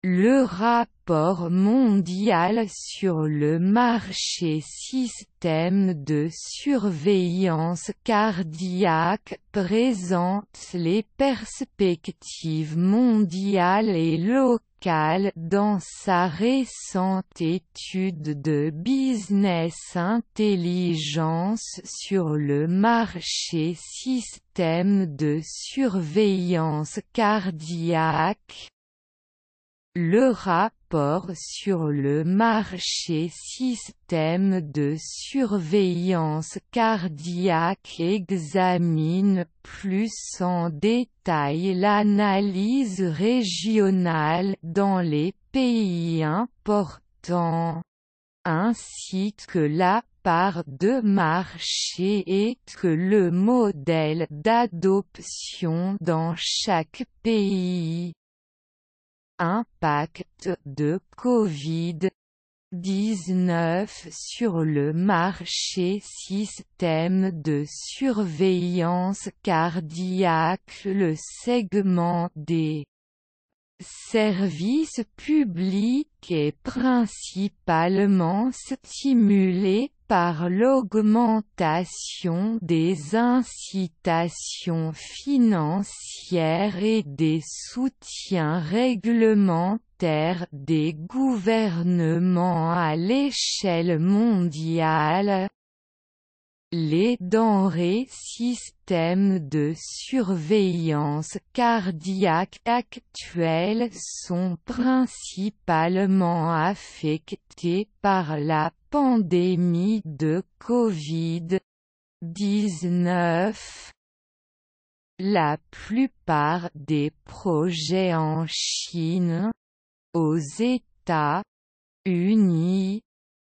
Le rapport mondial sur le marché système de surveillance cardiaque présente les perspectives mondiales et locales dans sa récente étude de Business Intelligence sur le marché système de surveillance cardiaque. Le rapport sur le marché système de surveillance cardiaque examine plus en détail l'analyse régionale dans les pays importants, ainsi que la part de marché et que le modèle d'adoption dans chaque pays. Impact de Covid-19 sur le marché système de surveillance cardiaque. Le segment des services publics est principalement stimulé par l'augmentation des incitations financières et des soutiens réglementaires des gouvernements à l'échelle mondiale. Les denrées systèmes de surveillance cardiaque actuels sont principalement affectés par la pandémie de Covid-19. La plupart des projets en Chine, aux États-Unis,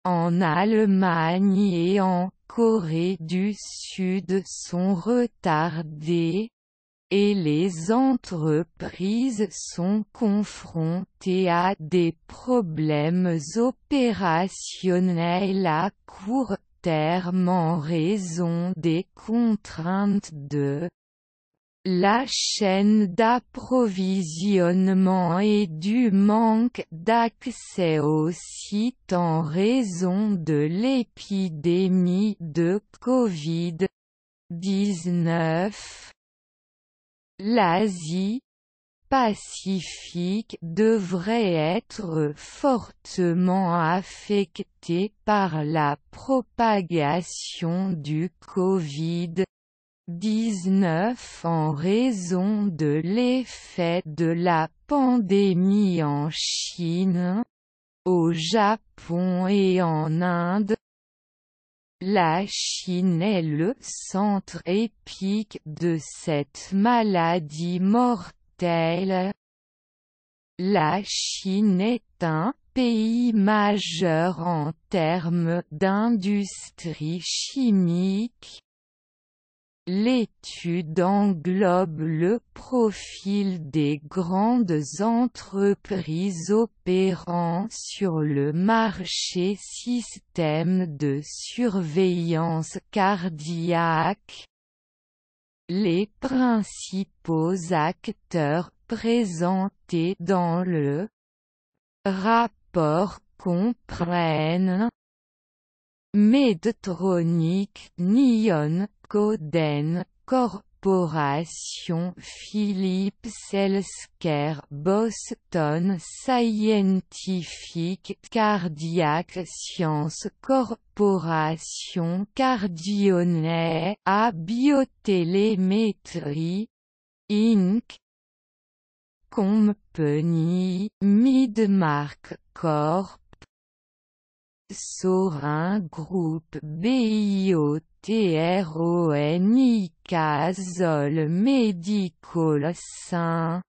en Allemagne et en Corée du Sud sont retardés, et les entreprises sont confrontées à des problèmes opérationnels à court terme en raison des contraintes de la chaîne d'approvisionnement et du manque d'accès aux sites en raison de l'épidémie de Covid-19. L'Asie-Pacifique devrait être fortement affectée par la propagation du Covid-19 en raison de l'effet de la pandémie en Chine, au Japon et en Inde. La Chine est le centre épique de cette maladie mortelle. La Chine est un pays majeur en termes d'industrie chimique. L'étude englobe le profil des grandes entreprises opérant sur le marché système de surveillance cardiaque. Les principaux acteurs présentés dans le rapport comprennent Medtronic, Nihon Kohden Corporation, Philips Healthcare, Boston Scientific, Cardiac Science Corporation, Cardionet, A Biotélémétrie, Inc. Company, Midmark Corp. Sorin Group, BIOTRONIK, Zol Medical St.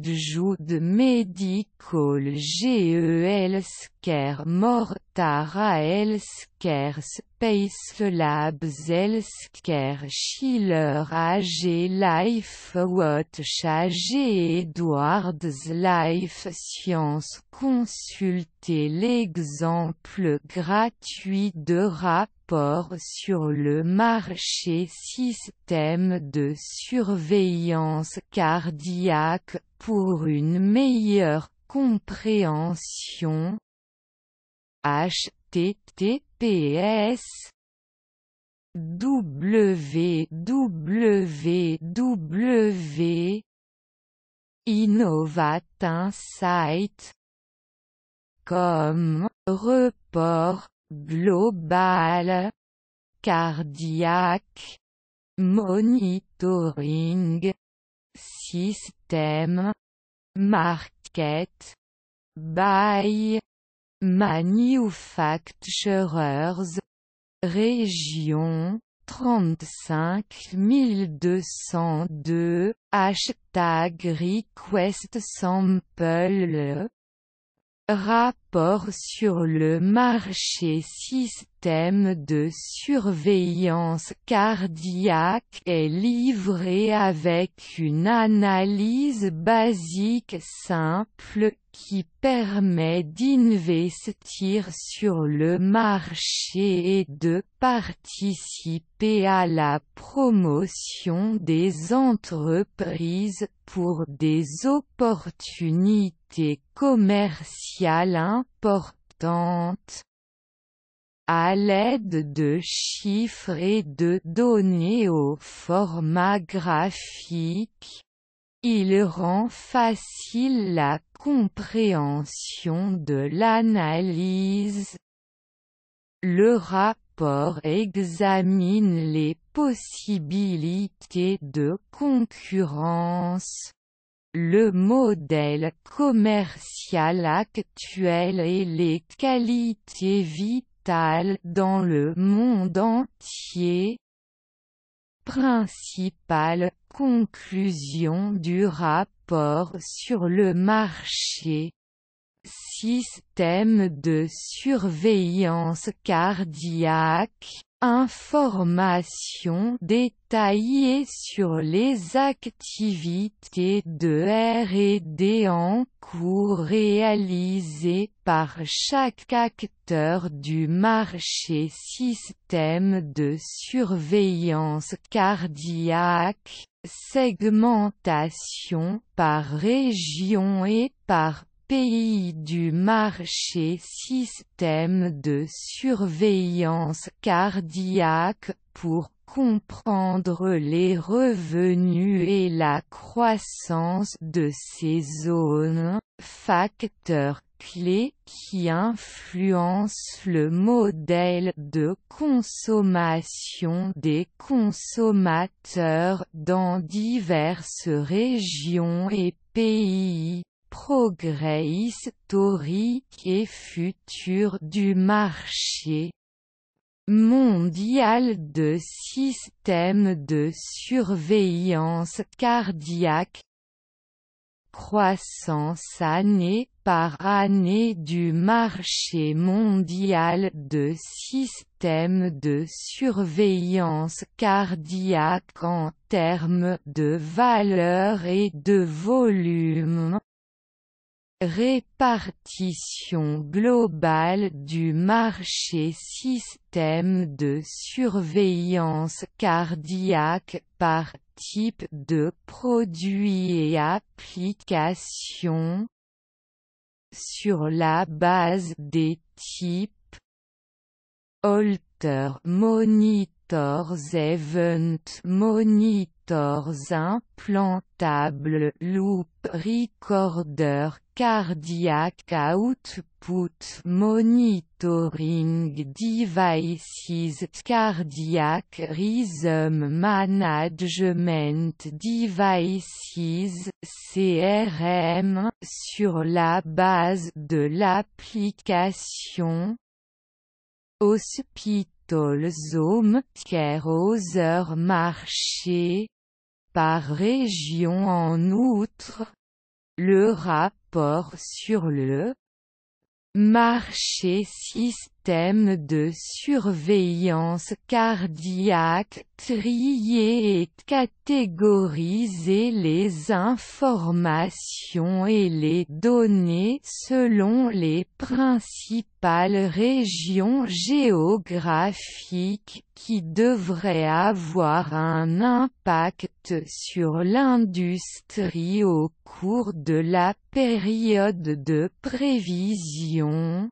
Jude Medical, GE Healthcare Mortara Healthcare Spacelabs Healthcare Schiller AG Life Watch AG Edwards Life Science. Consultez l'exemple gratuit de rapport sur le marché système de surveillance cardiaque pour une meilleure compréhension. https www innovatinsight.com Report global cardiaque monitoring système market by manufacturers région 35202 #request sample. Rapport sur le marché système de surveillance cardiaque est livré avec une analyse basique simple qui permet d'investir sur le marché et de participer à la promotion des entreprises pour des opportunités commerciales importantes. À l'aide de chiffres et de données au format graphique, il rend facile la compréhension de l'analyse. Le rapport examine les possibilités de concurrence, le modèle commercial actuel et les qualités vitales dans le monde entier. Principale conclusion du rapport sur le marché. Système de surveillance cardiaque. Informations détaillées sur les activités de R&D en cours réalisées par chaque acteur du marché système de surveillance cardiaque, segmentation par région et par pays du marché système de surveillance cardiaque pour comprendre les revenus et la croissance de ces zones, facteurs clés qui influencent le modèle de consommation des consommateurs dans diverses régions et pays. Progrès historique et futur du marché mondial de systèmes de surveillance cardiaque. Croissance année par année du marché mondial de systèmes de surveillance cardiaque en termes de valeur et de volume. Répartition globale du marché système de surveillance cardiaque par type de produits et applications. Sur la base des types Holter Monitors Event Monitors Implantables Loop Recorder Cardiac Output Monitoring Devices Cardiac Rhythm Management Devices CRM sur la base de l'application Hospital Home Care Other Marché par région. En outre, le rapport sur le Marché système de surveillance cardiaque. Trier et catégoriser les informations et les données selon les principales régions géographiques qui devraient avoir un impact sur l'industrie au cours de la période de prévision.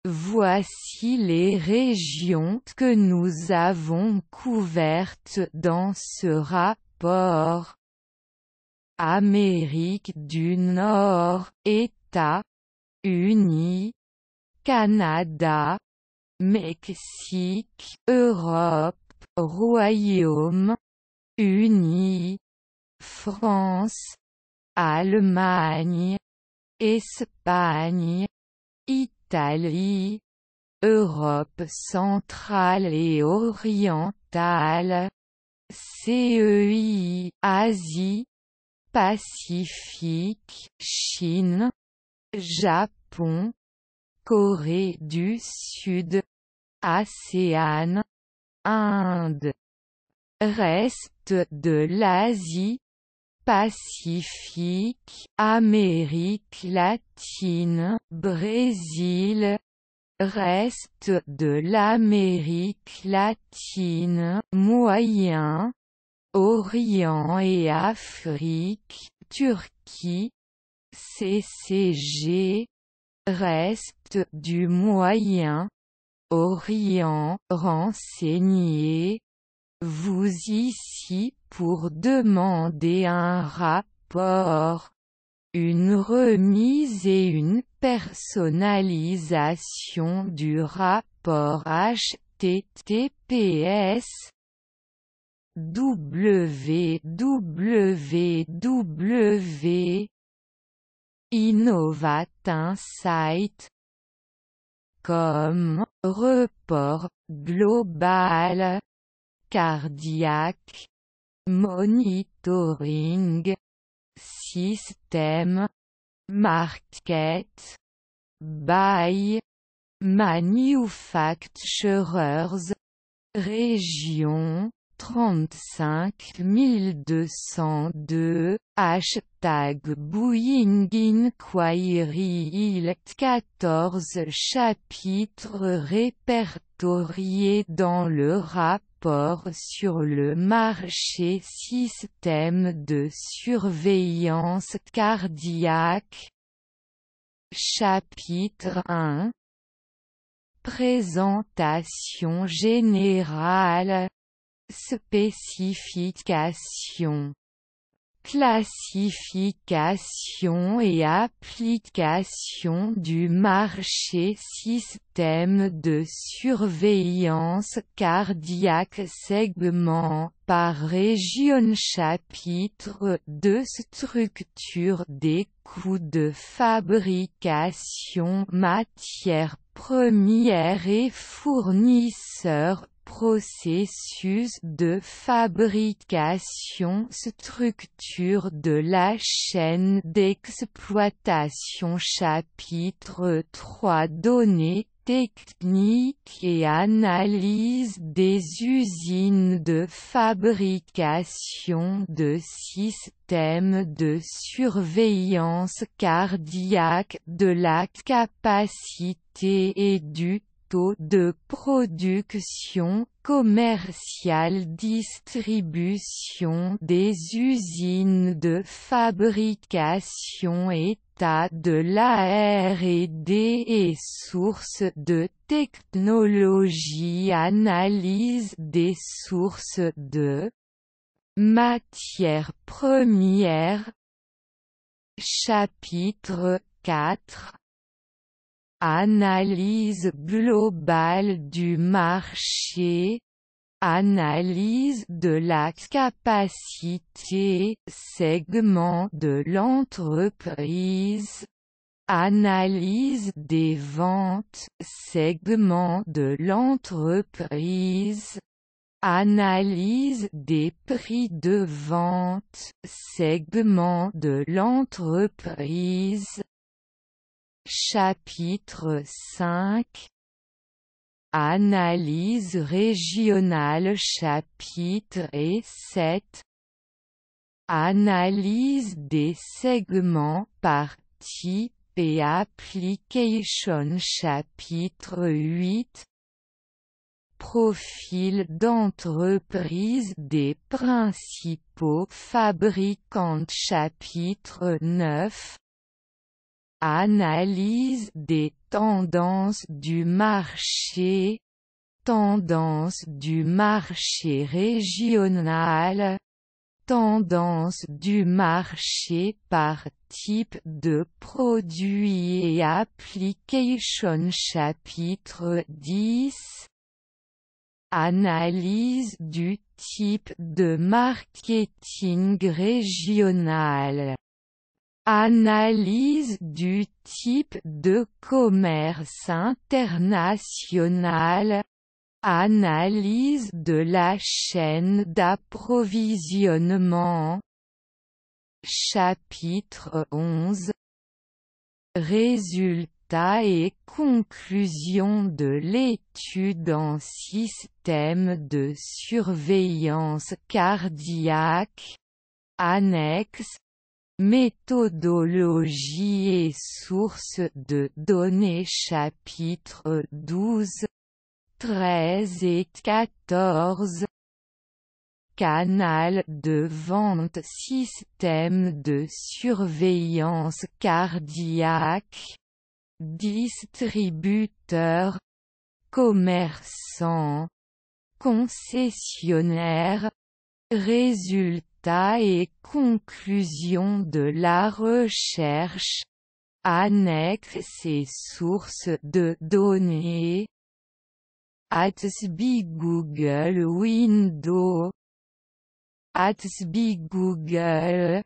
Voici les régions que nous avons couvertes dans ce rapport. Amérique du Nord, États-Unis, Canada, Mexique, Europe, Royaume-Uni, France, Allemagne, Espagne, Italie, Europe centrale et orientale, CEI, Asie, Pacifique, Chine, Japon, Corée du Sud, ASEAN, Inde. Reste de l'Asie, Pacifique, Amérique latine, Brésil. Reste de l'Amérique latine, Moyen, Orient et Afrique, Turquie, CCG. Reste du Moyen, Orient, renseigné. Vous ici pour demander un rapport, une remise et une personnalisation du rapport https www innovatinsight.com report global cardiaque monitoring système market by manufacturers région 35202 hashtag Boeing Inquiry ILT 14 chapitres répertoriés dans le rapport sur le marché système de surveillance cardiaque. Chapitre 1 Présentation générale. Spécification. Classification et application du marché système de surveillance cardiaque segment par région. Chapitre 2 Structure des coûts de fabrication, matières premières et fournisseurs. Processus de fabrication. Structure de la chaîne d'exploitation. Chapitre 3 Données techniques et analyse des usines de fabrication de systèmes de surveillance cardiaque, de la capacité et du taux de production commerciale, distribution des usines de fabrication, état de la R&D et sources de technologie, analyse des sources de matières premières. Chapitre 4 Analyse globale du marché. Analyse de la capacité, segment de l'entreprise. Analyse des ventes, segment de l'entreprise. Analyse des prix de vente, segment de l'entreprise. Chapitre 5 Analyse régionale. Chapitre 7 Analyse des segments par type et application. Chapitre 8 Profil d'entreprise des principaux fabricants. Chapitre 9 Analyse des tendances du marché. Tendance du marché régional. Tendance du marché par type de produit et application. Chapitre 10 Analyse du type de marketing régional. Analyse du type de commerce international. Analyse de la chaîne d'approvisionnement. Chapitre 11 Résultats et conclusions de l'étude en système de surveillance cardiaque. Annexe Méthodologie et sources de données. Chapitres 12, 13 et 14 Canal de vente. Système de surveillance cardiaque. Distributeur. Commerçant. Concessionnaire. Résultats et conclusions de la recherche. Annexe et sources de données. Atsby Google Windows. Atsby Google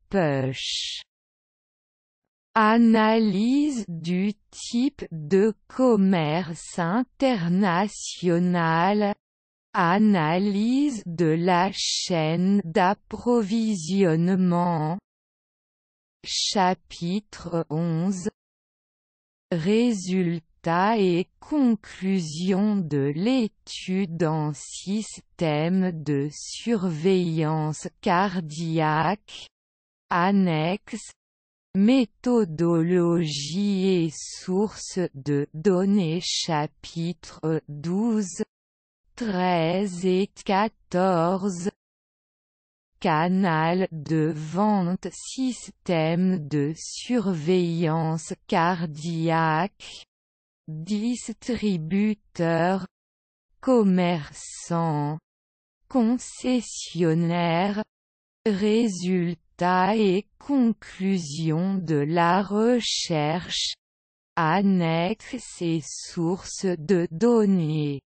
Push. Analyse du type de commerce international. Analyse de la chaîne d'approvisionnement. Chapitre 11 Résultats et conclusions de l'étude en système de surveillance cardiaque. Annexe Méthodologie et sources de données. Chapitres 12, 13 et 14 Canal de vente. Système de surveillance cardiaque. Distributeur. Commerçant. Concessionnaire. Résultats et conclusions de la recherche. Annexe et sources de données.